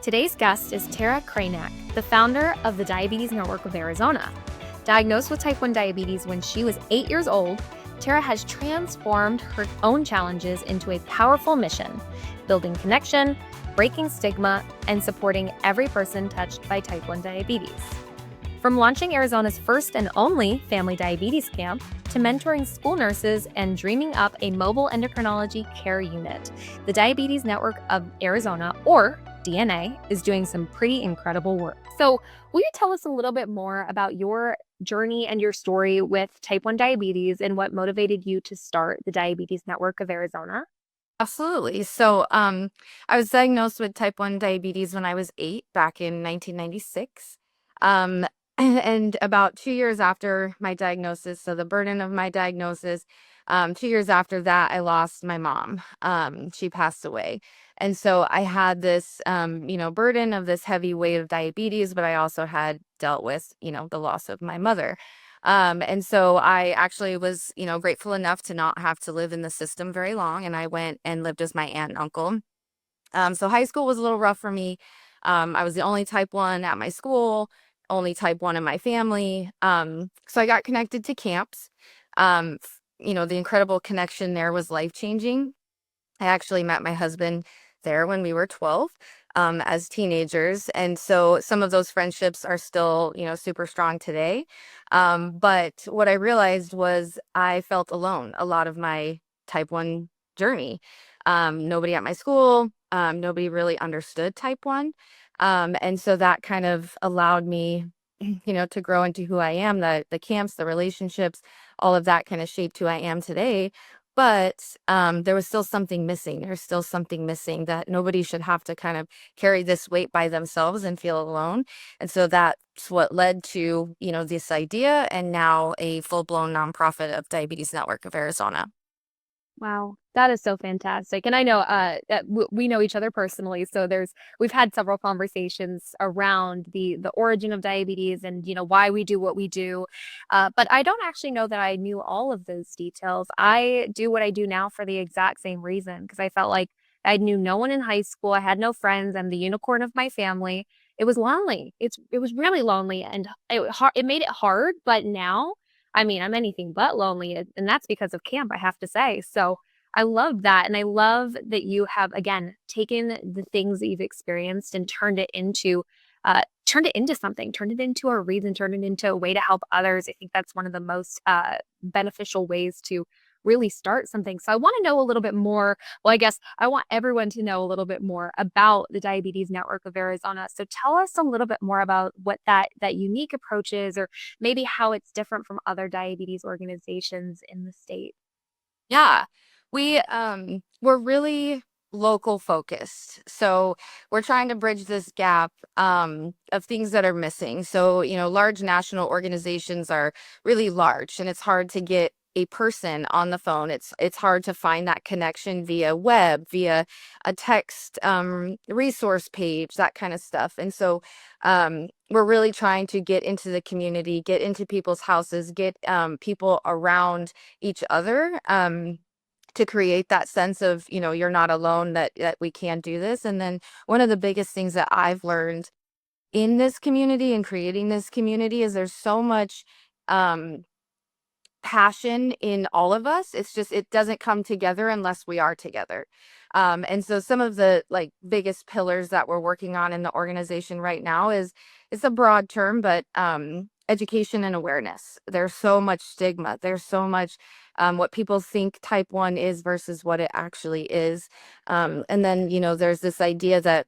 Today's guest is Tara Kranak, the founder of the Diabetes Network of Arizona. Diagnosed with type 1 diabetes when she was 8 years old, Tara has transformed her own challenges into a powerful mission, building connection, breaking stigma, and supporting every person touched by type 1 diabetes. From launching Arizona's first and only family diabetes camp, to mentoring school nurses and dreaming up a mobile endocrinology care unit, the Diabetes Network of Arizona, or DNA, is doing some pretty incredible work. So, will you tell us a little bit more about your journey and your story with type 1 diabetes and what motivated you to start the Diabetes Network of Arizona? Absolutely. So, I was diagnosed with type 1 diabetes when I was 8 back in 1996. Um, and about 2 years after my diagnosis, so the burden of my diagnosis, 2 years after that, I lost my mom. She passed away. And so I had this, burden of this heavy weight of diabetes, but I also had dealt with, the loss of my mother. And so I actually was, grateful enough to not have to live in the system very long. And I went and lived with my aunt and uncle. So high school was a little rough for me. I was the only type 1 at my school, only type 1 in my family. So I got connected to camps. The incredible connection there was life changing. I actually met my husband there when we were 12, as teenagers. And so some of those friendships are still, super strong today. But what I realized was I felt alone a lot of my type 1 journey. Nobody at my school, nobody really understood type 1. And so that kind of allowed me, to grow into who I am. The camps, the relationships, all of that kind of shaped who I am today. But there was still something missing. There's still something missing that nobody should have to kind of carry this weight by themselves and feel alone. And so that's what led to, this idea and now a full-blown nonprofit of Diabetes Network of Arizona. Wow, that is so fantastic. And I know we know each other personally, so we've had several conversations around the origin of diabetes and why we do what we do. But I don't actually know that I knew all of those details. I do what I do now for the exact same reason because I felt like I knew no one in high school. I had no friends. I'm the unicorn of my family. It was lonely. It was really lonely, and it made it hard. But now, I mean, I'm anything but lonely, and that's because of camp, I have to say. So I love that. And I love that you have, again, taken the things that you've experienced and turned it into something, turned it into a reason, turned it into a way to help others. I think that's one of the most beneficial ways to really start something. So I want to know a little bit more. Well, I guess I want everyone to know a little bit more about the Diabetes Network of Arizona. So tell us a little bit more about what that unique approach is, or maybe how it's different from other diabetes organizations in the state. Yeah, we're really local focused. So we're trying to bridge this gap of things that are missing. So, large national organizations are really large and it's hard to get a person on the phone. It's hard to find that connection via web, via a text resource page, that kind of stuff. And so we're really trying to get into the community, get into people's houses, get people around each other, to create that sense of, you're not alone, that we can do this. And then one of the biggest things that I've learned in this community and creating this community is there's so much um, passion in all of us. It's just, it doesn't come together unless we are together. And so some of the biggest pillars that we're working on in the organization right now is, it's a broad term, but education and awareness. There's so much stigma. There's so much what people think type 1 is versus what it actually is. And then, there's this idea that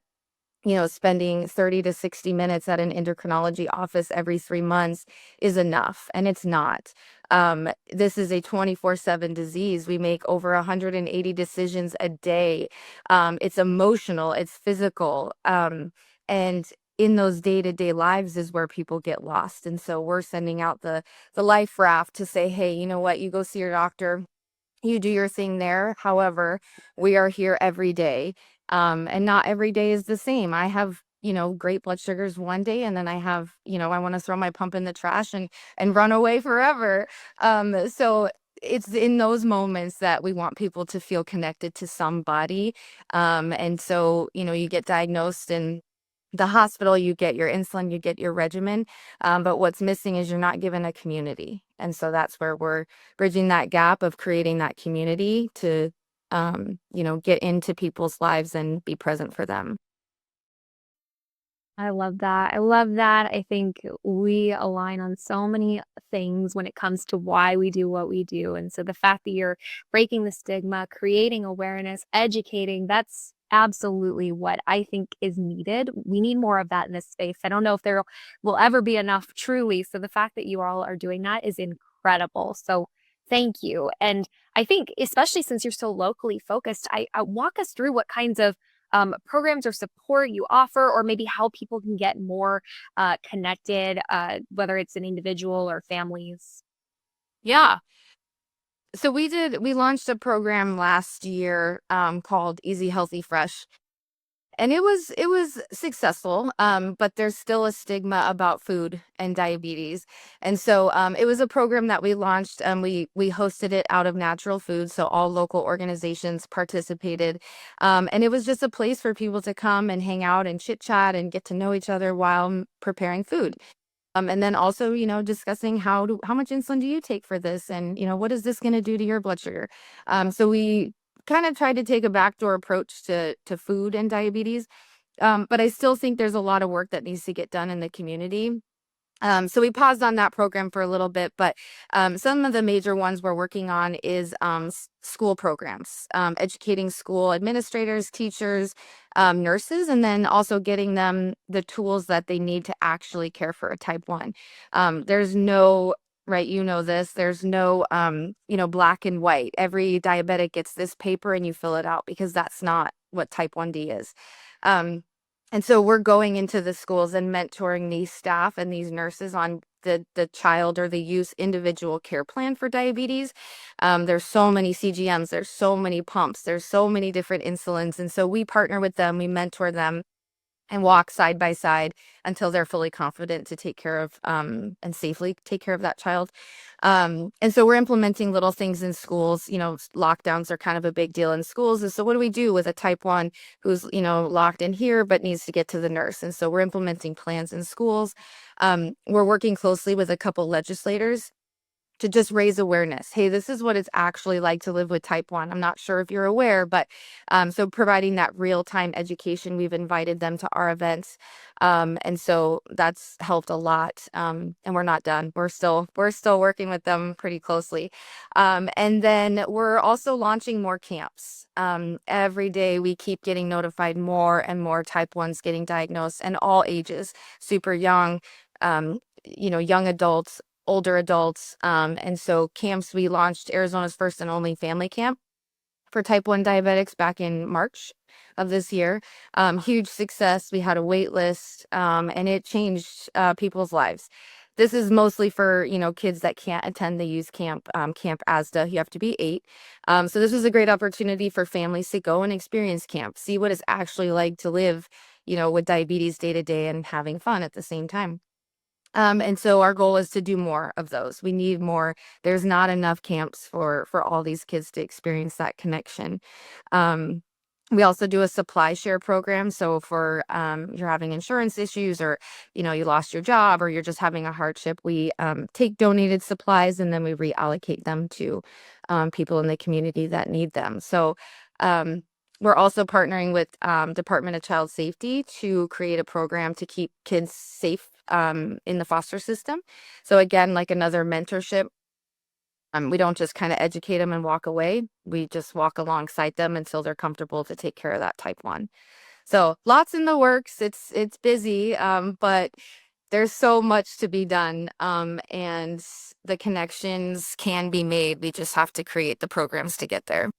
spending 30 to 60 minutes at an endocrinology office every 3 months is enough, and it's not. This is a 24/7 disease. We make over 180 decisions a day. It's emotional, it's physical. And in those day-to-day lives is where people get lost. And so we're sending out the life raft to say, hey, you know what, you go see your doctor, you do your thing there. However, we are here every day. And not every day is the same. I have, great blood sugars one day, and then I have, I want to throw my pump in the trash and run away forever. So it's in those moments that we want people to feel connected to somebody. And so, you get diagnosed and the hospital, you get your insulin, you get your regimen, but what's missing is you're not given a community. And so that's where we're bridging that gap of creating that community to, get into people's lives and be present for them. I love that. I love that. I think we align on so many things when it comes to why we do what we do. And so the fact that you're breaking the stigma, creating awareness, educating, that's absolutely what I think is needed. We need more of that in this space. I don't know if there will ever be enough truly. So the fact that you all are doing that is incredible. So thank you. And I think, especially since you're so locally focused, I walk us through what kinds of programs or support you offer, or maybe how people can get more connected, whether it's an individual or families. Yeah. So we launched a program last year called Easy Healthy Fresh. And it was successful, but there's still a stigma about food and diabetes. And so it was a program that we launched. We hosted it out of Natural Foods, so all local organizations participated, and it was just a place for people to come and hang out and chit chat and get to know each other while preparing food. And then also, discussing how much insulin do you take for this, and what is this going to do to your blood sugar. So we kind of tried to take a backdoor approach to food and diabetes, but I still think there's a lot of work that needs to get done in the community. So we paused on that program for a little bit, but some of the major ones we're working on is school programs, educating school administrators, teachers, nurses, and then also getting them the tools that they need to actually care for a type 1. There's no, right, this, there's no, black and white. Every diabetic gets this paper and you fill it out, because that's not what type 1D is. Um, and so we're going into the schools and mentoring these staff and these nurses on the child or the youth individual care plan for diabetes. There's so many CGMs, there's so many pumps, there's so many different insulins. And so we partner with them, we mentor them, and walk side by side until they're fully confident to take care of and safely take care of that child. And so we're implementing little things in schools. Lockdowns are kind of a big deal in schools. And so what do we do with a type 1 who's, locked in here but needs to get to the nurse? And so we're implementing plans in schools. We're working closely with a couple legislators to just raise awareness. Hey, this is what it's actually like to live with type 1. I'm not sure if you're aware, but so providing that real-time education, we've invited them to our events. And so that's helped a lot. And we're not done. We're still working with them pretty closely. And then we're also launching more camps. Every day we keep getting notified more and more type 1s getting diagnosed, and all ages, super young, young adults, older adults. And so camps, we launched Arizona's first and only family camp for type 1 diabetics back in March of this year. Huge success. We had a wait list, and it changed people's lives. This is mostly for, kids that can't attend the youth camp, Camp ASDA. You have to be 8. So this was a great opportunity for families to go and experience camp, see what it's actually like to live, with diabetes day to day and having fun at the same time. And so our goal is to do more of those. We need more. There's not enough camps for all these kids to experience that connection. Um, we also do a supply share program. So for you're having insurance issues, or you lost your job, or you're just having a hardship, we take donated supplies and then we reallocate them to people in the community that need them. So um, we're also partnering with Department of Child Safety to create a program to keep kids safe in the foster system. So again, like another mentorship. We don't just kind of educate them and walk away. We just walk alongside them until they're comfortable to take care of that type 1. So lots in the works. It's busy, but there's so much to be done, and the connections can be made. We just have to create the programs to get there.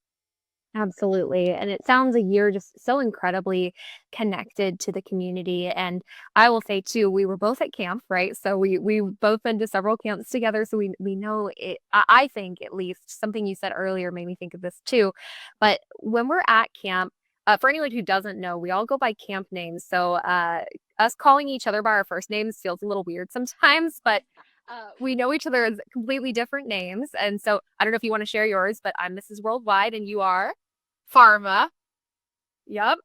Absolutely. And it sounds like you're just so incredibly connected to the community. And I will say too, we were both at camp, right? So we both been to several camps together. So we know it. I think at least something you said earlier made me think of this too. But when we're at camp, for anyone who doesn't know, we all go by camp names. So us calling each other by our first names feels a little weird sometimes, but we know each other as completely different names. And so I don't know if you want to share yours, but I'm Mrs. Worldwide and you are. Pharma. Yep.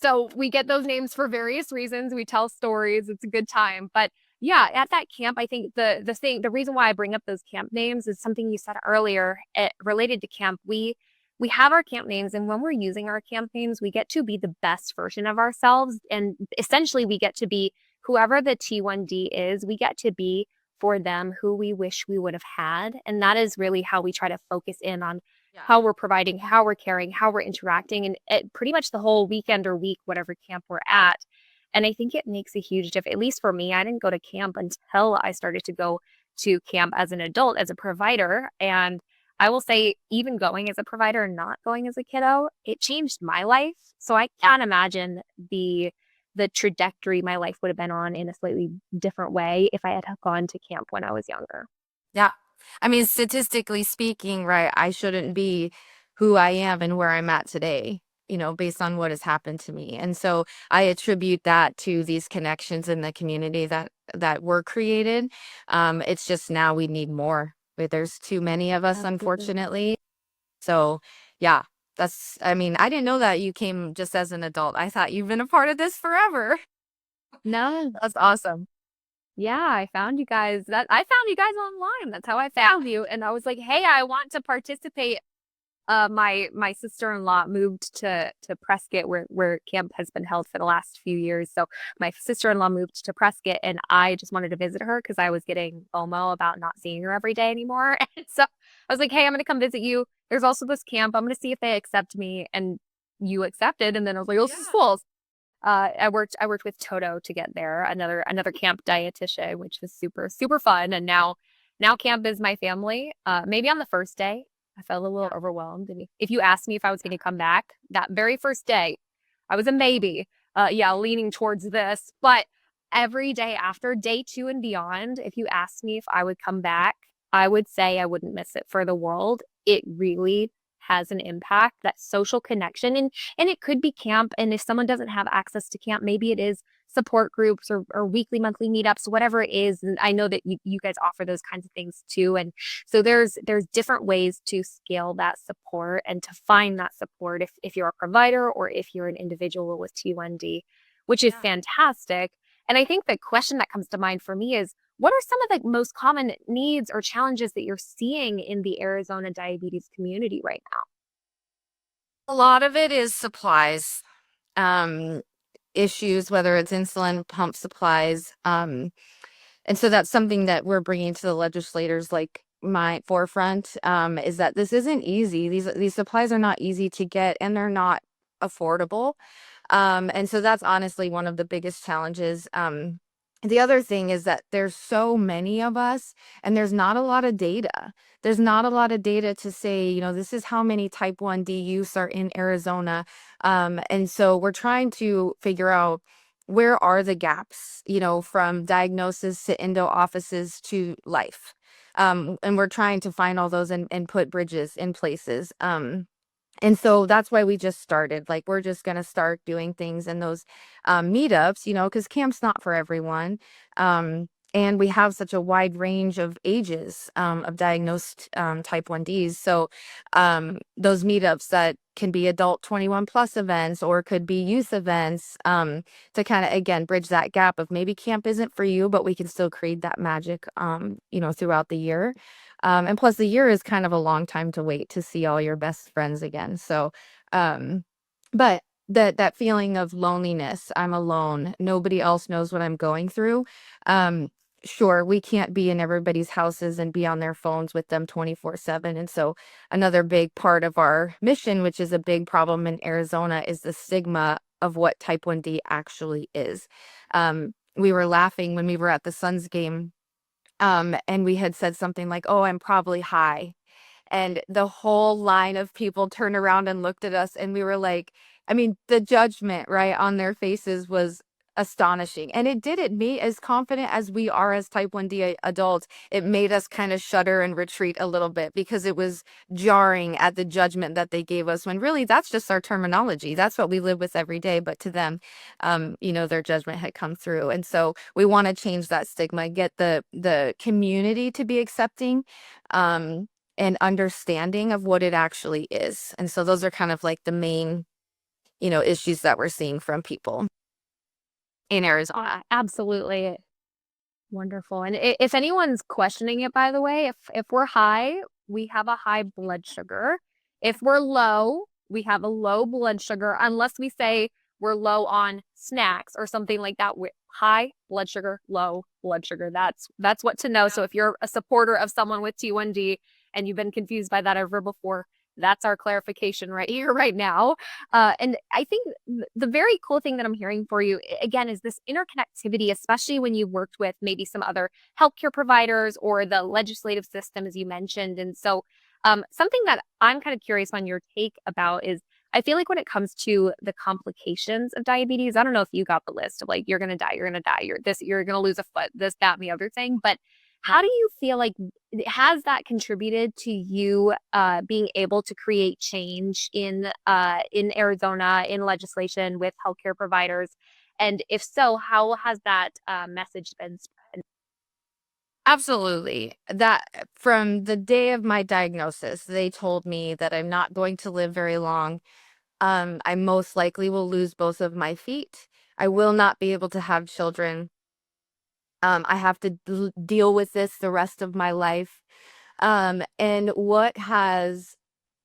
So we get those names for various reasons. We tell stories. It's a good time. But yeah, at that camp, I think the reason why I bring up those camp names is something you said earlier, related to camp. We have our camp names, and when we're using our camp names, we get to be the best version of ourselves, and essentially we get to be whoever the T1D is. We get to be for them who we wish we would have had, and that is really how we try to focus in on Yeah. how we're providing, how we're caring, how we're interacting, and pretty much the whole weekend or week, whatever camp we're at. And I think it makes a huge difference. At least for me, I didn't go to camp until I started to go to camp as an adult, as a provider. And I will say, even going as a provider and not going as a kiddo, it changed my life. So I can't imagine the trajectory my life would have been on in a slightly different way if I had gone to camp when I was younger. Yeah. I mean, statistically speaking, right, I shouldn't be who I am and where I'm at today, based on what has happened to me. And so I attribute that to these connections in the community that were created. It's just now we need more. But there's too many of us, Absolutely. unfortunately. So yeah, I mean, I didn't know that you came just as an adult. I thought you've been a part of this forever. No, That's awesome. yeah, I found you guys online. That's how I found you. And I was like, hey, I want to participate. My sister-in-law moved to Prescott where camp has been held for the last few years. So my sister-in-law moved to Prescott, and I just wanted to visit her because I was getting FOMO about not seeing her every day anymore. And so I was like, hey, I'm gonna come visit you. There's also this camp. I'm gonna see if they accept me. And you accepted. And then I was like, oh, this is Yeah. cool. I worked with Toto to get there, another camp dietitian, which was super fun. And now camp is my family. Maybe on the first day, I felt a little Yeah. overwhelmed. And if you asked me if I was going to come back that very first day, I was a maybe. Yeah, leaning towards this. But every day after day two and beyond, if you asked me if I would come back, I would say I wouldn't miss it for the world. It really has an impact, that social connection. And it could be camp. And if someone doesn't have access to camp, maybe it is support groups or weekly, monthly meetups, whatever it is. And I know that you guys offer those kinds of things too. And so there's different ways to scale that support and to find that support if you're a provider or if you're an individual with T1D, which is Yeah. fantastic. And I think the question that comes to mind for me is, what are some of the most common needs or challenges that you're seeing in the Arizona diabetes community right now? A lot of it is supplies, um, issues, whether it's insulin pump supplies. And so that's something that we're bringing to the legislators, like my forefront, is that this isn't easy. These supplies are not easy to get, and they're not affordable. And so that's honestly one of the biggest challenges. The other thing is that there's so many of us, and there's not a lot of data. There's not a lot of data to say, this is how many type 1D youths are in Arizona. And so we're trying to figure out where are the gaps, from diagnosis to endo offices to life. And we're trying to find all those and put bridges in places. And so that's why we just started. Like, we're just going to start doing things in those meetups, because camp's not for everyone. And we have such a wide range of ages of diagnosed type 1Ds. So those meetups that can be adult 21 plus events or could be youth events, to kind of, again, bridge that gap of maybe camp isn't for you, but we can still create that magic, throughout the year. And plus the year is kind of a long time to wait to see all your best friends again. So, um, but that feeling of loneliness, I'm alone, nobody else knows what I'm going through. Um, sure, we can't be in everybody's houses and be on their phones with them 24/7. And so another big part of our mission, which is a big problem in Arizona, is the stigma of what type 1D actually is. We were laughing when we were at the Suns game, and we had said something like, "Oh, I'm probably high." And the whole line of people turned around and looked at us, and we were like, I mean, the judgment, right, on their faces was astonishing. And it made, as confident as we are as type 1D adults, it made us kind of shudder and retreat a little bit because it was jarring at the judgment that they gave us when really that's just our terminology. That's what we live with every day. But to them, their judgment had come through. And so we want to change that stigma, get the community to be accepting. And understanding of what it actually is. And so those are kind of like the main, issues that we're seeing from people in Arizona. Absolutely. Wonderful. And if anyone's questioning it, by the way, if we're high, we have a high blood sugar. If we're low, we have a low blood sugar, unless we say we're low on snacks or something like that. High blood sugar, low blood sugar. That's what to know. So if you're a supporter of someone with T1D and you've been confused by that ever before, that's our clarification right here, right now. And I think the very cool thing that I'm hearing for you, again, is this interconnectivity, especially when you've worked with maybe some other healthcare providers or the legislative system, as you mentioned. And so, something that I'm kind of curious on your take about is I feel like when it comes to the complications of diabetes, I don't know if you got the list of like, you're going to die, you're going to lose a foot, this, that, and the other thing. But how do you feel like has that contributed to you being able to create change in Arizona in legislation with healthcare providers? And if so, how has that message been spread? Absolutely. That from the day of my diagnosis, they told me that I'm not going to live very long. I most likely will lose both of my feet. I will not be able to have children. I have to deal with this the rest of my life. And what has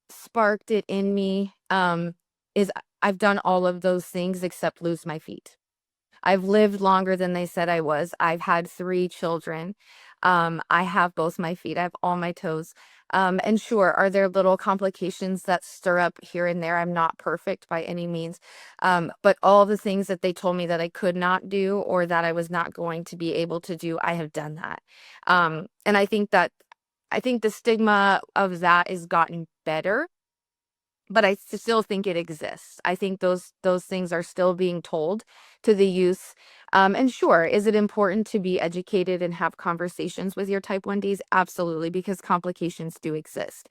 sparked it in me is I've done all of those things except lose my feet. I've lived longer than they said I was. I've had 3 children. I have both my feet. I have all my toes. And sure, are there little complications that stir up here and there? I'm not perfect by any means. But all the things that they told me that I could not do or that I was not going to be able to do, I have done that. And I think the stigma of that is gotten better, but I still think it exists. I think those things are still being told to the youth. And sure, is it important to be educated and have conversations with your type 1Ds? Absolutely, because complications do exist.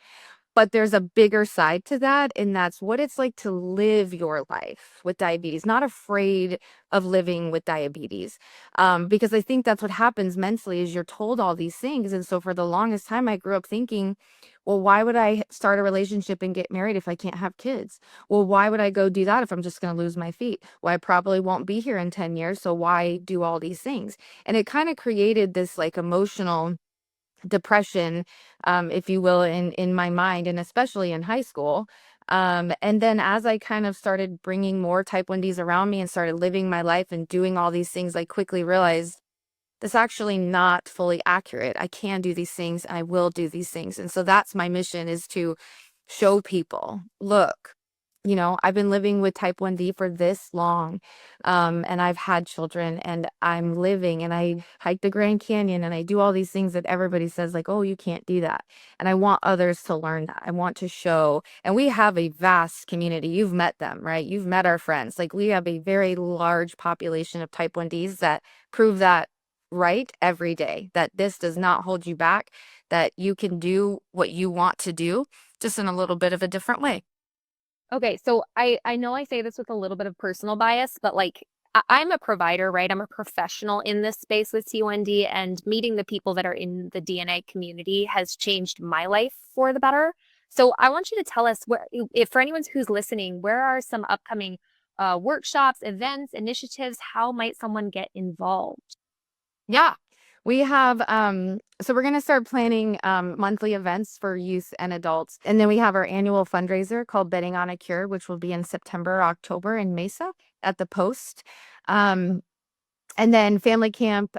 But there's a bigger side to that, and that's what it's like to live your life with diabetes, not afraid of living with diabetes. Because I think that's what happens mentally is you're told all these things. And so for the longest time, I grew up thinking, well, why would I start a relationship and get married if I can't have kids? Well, why would I go do that if I'm just going to lose my feet? Well, I probably won't be here in 10 years. So why do all these things? And it kind of created this like emotional depression, if you will, in my mind, and especially in high school. And then as I kind of started bringing more type 1Ds around me and started living my life and doing all these things, I quickly realized that's actually not fully accurate. I can do these things. I will do these things. And so that's my mission, is to show people, look, I've been living with type 1D for this long. And I've had children and I'm living and I hike the Grand Canyon and I do all these things that everybody says like, oh, you can't do that. And I want others to learn that. I want to show, and we have a vast community. You've met them, right? You've met our friends. Like we have a very large population of type 1Ds that prove that right every day, that this does not hold you back, that you can do what you want to do, just in a little bit of a different way. Okay, so I know I say this with a little bit of personal bias, but like I'm a provider, right? I'm a professional in this space with T1D, and meeting the people that are in the DNA community has changed my life for the better. So I want you to tell us where, if for anyone who's listening, where are some upcoming workshops, events, initiatives? How might someone get involved? Yeah. We have so we're going to start planning monthly events for youth and adults. And then we have our annual fundraiser called Betting on a Cure, which will be in September, October in Mesa at the Post. Um and then family camp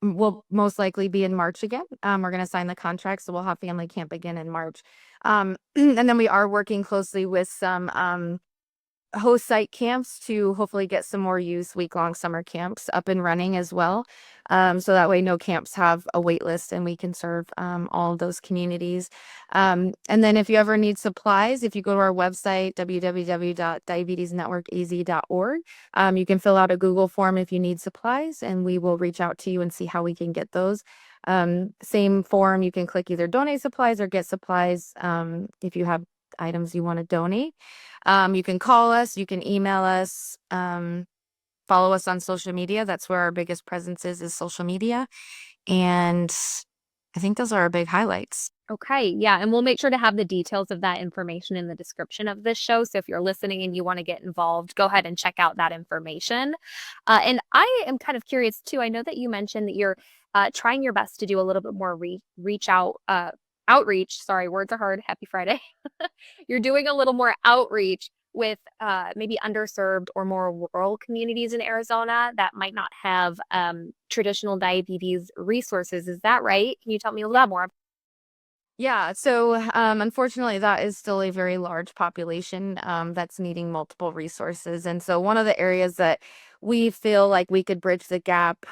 will most likely be in March again. We're going to sign the contract, so we'll have family camp again in March. And then we are working closely with some host site camps to hopefully get some more youth week-long summer camps up and running as well. So that way no camps have a wait list and we can serve all of those communities. And then if you ever need supplies, if you go to our website, www.diabetesnetworkaz.org, you can fill out a Google form if you need supplies and we will reach out to you and see how we can get those. Same form, you can click either donate supplies or get supplies if you have items you want to donate. You can call us, you can email us, follow us on social media. That's where our biggest presence is social media. And I think those are our big highlights. Okay, yeah, and we'll make sure to have the details of that information in the description of this show. So if you're listening and you want to get involved, go ahead and check out that information. And I am kind of curious too. I know that you mentioned that you're trying your best to do a little bit more outreach. Sorry, words are hard. Happy Friday. You're doing a little more outreach with maybe underserved or more rural communities in Arizona that might not have traditional diabetes resources. Is that right? Can you tell me a little more? Yeah, so unfortunately, that is still a very large population that's needing multiple resources. And so, one of the areas that we feel like we could bridge the gap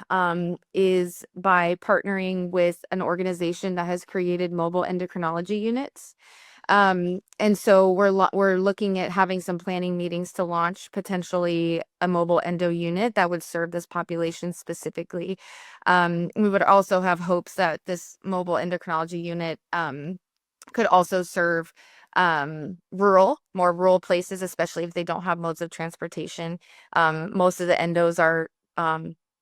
is by partnering with an organization that has created mobile endocrinology units. And so we're looking at having some planning meetings to launch potentially a mobile endo unit that would serve this population specifically. We would also have hopes that this mobile endocrinology unit could also serve more rural places, especially if they don't have modes of transportation. Most of the endos are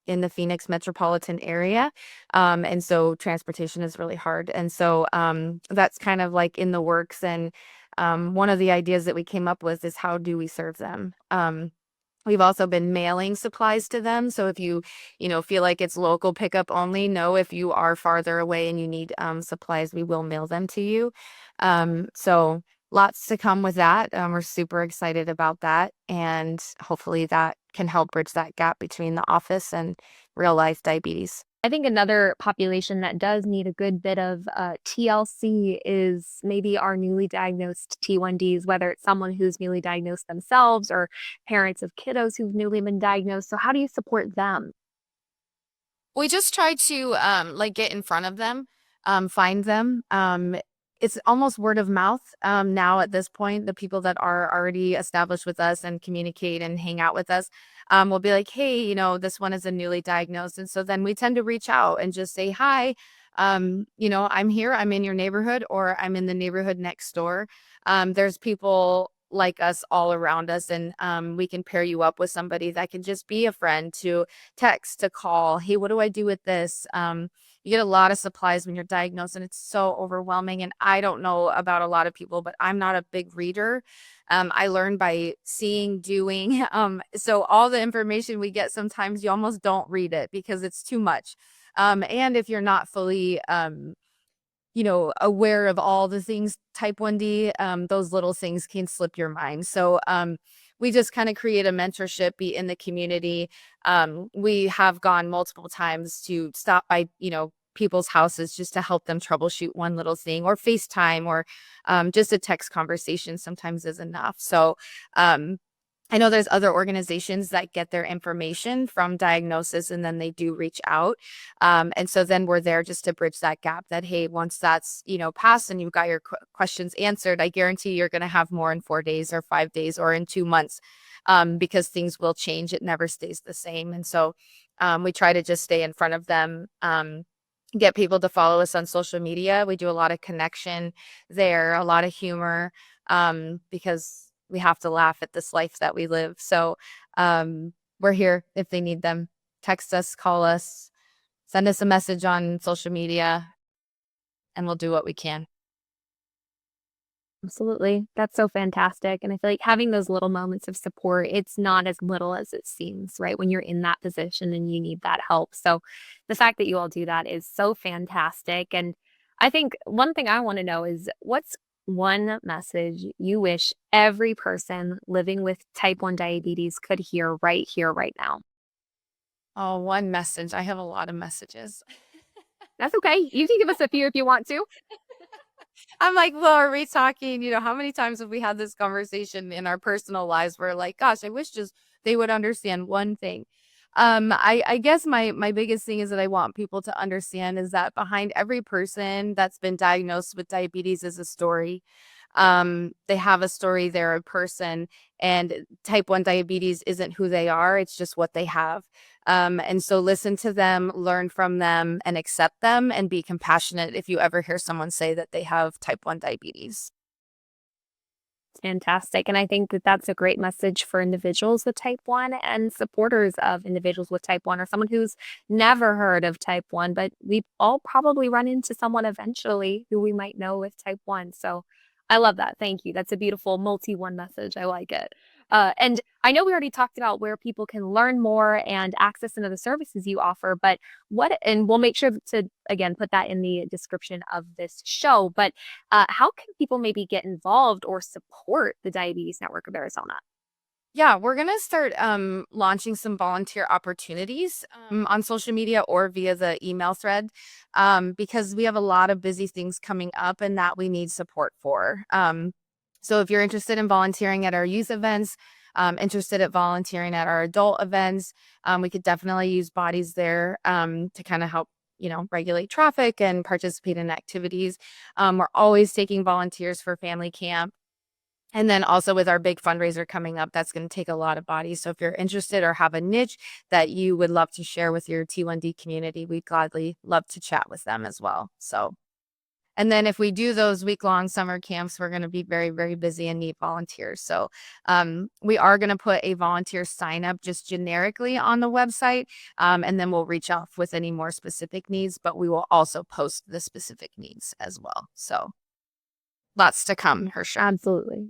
in the Phoenix metropolitan area. And so transportation is really hard. And so that's kind of like in the works. And one of the ideas that we came up with is how do we serve them? We've also been mailing supplies to them. So if you feel like it's local pickup only, know if you are farther away and you need supplies, we will mail them to you. So lots to come with that. We're super excited about that. And hopefully that can help bridge that gap between the office and real life diabetes. I think another population that does need a good bit of TLC is maybe our newly diagnosed T1Ds, whether it's someone who's newly diagnosed themselves or parents of kiddos who've newly been diagnosed. So, how do you support them? We just try to like get in front of them, find them. It's almost word of mouth now at this point. The people that are already established with us and communicate and hang out with us will be like, hey, this one is a newly diagnosed. And so then we tend to reach out and just say, hi, I'm here, I'm in your neighborhood, or I'm in the neighborhood next door. There's people like us all around us, and we can pair you up with somebody that can just be a friend to text, to call. Hey, what do I do with this? You get a lot of supplies when you're diagnosed, and it's so overwhelming. And I don't know about a lot of people, but I'm not a big reader. I learn by seeing, doing. So all the information we get, sometimes you almost don't read it because it's too much. And if you're not fully aware of all the things type 1D, those little things can slip your mind. So we just kind of create a mentorship, be in the community. We have gone multiple times to stop by, people's houses just to help them troubleshoot one little thing, or FaceTime, or just a text conversation sometimes is enough. So I know there's other organizations that get their information from diagnosis and then they do reach out. And so then we're there just to bridge that gap that, hey, once that's, passed and you've got your questions answered, I guarantee you're going to have more in 4 days or 5 days or in 2 months, because things will change. It never stays the same. And so we try to just stay in front of them, get people to follow us on social media. We do a lot of connection there, a lot of humor, because we have to laugh at this life that we live. So we're here if they need them. Text us, call us, send us a message on social media, and we'll do what we can. Absolutely. That's so fantastic. And I feel like having those little moments of support, it's not as little as it seems, right? When you're in that position and you need that help. So the fact that you all do that is so fantastic. And I think one thing I want to know is what's one message you wish every person living with type 1 diabetes could hear here, right now? Oh, one message. I have a lot of messages. That's okay. You can give us a few if you want to. I'm like, well, are we talking, how many times have we had this conversation in our personal lives where like, gosh, I wish just they would understand one thing. I guess my biggest thing is that I want people to understand is that behind every person that's been diagnosed with diabetes is a story. They have a story, they're a person, and type 1 diabetes isn't who they are, it's just what they have. And so listen to them, learn from them, and accept them, and be compassionate if you ever hear someone say that they have type 1 diabetes. Fantastic. And I think that that's a great message for individuals with type 1 and supporters of individuals with type 1 or someone who's never heard of type 1, but we all probably run into someone eventually who we might know with type 1. So I love that. Thank you. That's a beautiful multi one message. I like it. And I know we already talked about where people can learn more and access into the services you offer, but and we'll make sure to, again, put that in the description of this show. But how can people maybe get involved or support the Diabetes Network of Arizona? Yeah, we're gonna start launching some volunteer opportunities on social media or via the email thread because we have a lot of busy things coming up and that we need support for. So if you're interested in volunteering at our youth events, interested at volunteering at our adult events, we could definitely use bodies there to kind of help regulate traffic and participate in activities. We're always taking volunteers for family camp. And then also with our big fundraiser coming up, that's going to take a lot of bodies. So if you're interested or have a niche that you would love to share with your T1D community, we'd gladly love to chat with them as well. So, and then if we do those week-long summer camps, we're going to be very, very busy and need volunteers. So we are going to put a volunteer sign up just generically on the website. And then we'll reach out with any more specific needs, but we will also post the specific needs as well. So lots to come, Hershey. Absolutely.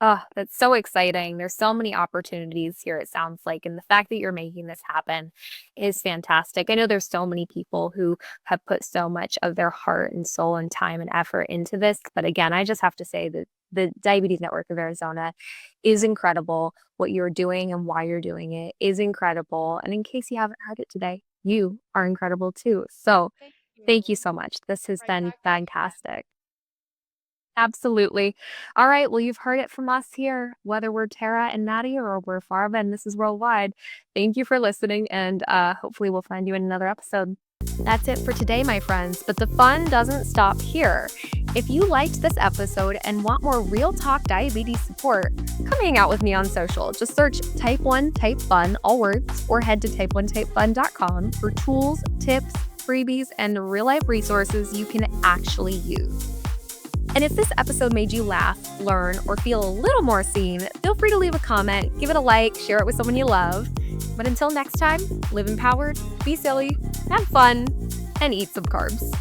Oh, that's so exciting. There's so many opportunities here, it sounds like. And the fact that you're making this happen is fantastic. I know there's so many people who have put so much of their heart and soul and time and effort into this. But again, I just have to say that the Diabetes Network of Arizona is incredible. What you're doing and why you're doing it is incredible. And in case you haven't heard it today, you are incredible too. So Thank thank you you. so much. This has Right been back at you. fantastic. Absolutely. All right. Well, you've heard it from us here, whether we're Tara and Maddie or we're Farva and this is worldwide. Thank you for listening, and hopefully we'll find you in another episode. That's it for today, my friends, but the fun doesn't stop here. If you liked this episode and want more real talk diabetes support, come hang out with me on social. Just search Type 1 Type Fun, all words, or head to type1typefun.com for tools, tips, freebies, and real life resources you can actually use. And if this episode made you laugh, learn, or feel a little more seen, feel free to leave a comment, give it a like, share it with someone you love. But until next time, live empowered, be silly, have fun, and eat some carbs.